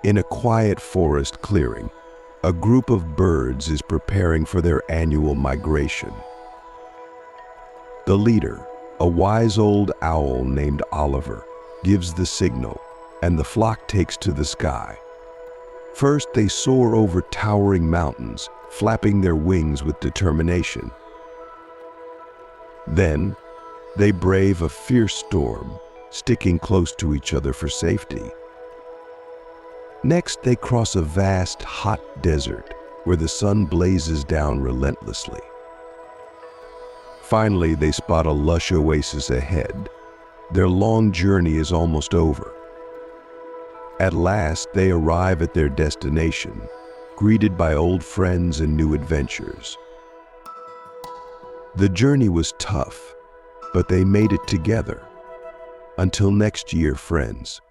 In a quiet forest clearing, a group of birds is preparing for their annual migration. The leader, a wise old owl named Oliver, gives the signal, and the flock takes to the sky. First, they soar over towering mountains, flapping their wings with determination. Then, they brave a fierce storm, sticking close to each other for safety. Next, they cross a vast, hot desert where the sun blazes down relentlessly. Finally, they spot a lush oasis ahead. Their long journey is almost over. At last, they arrive at their destination, greeted by old friends and new adventures. The journey was tough, but they made it together. Until next year, friends.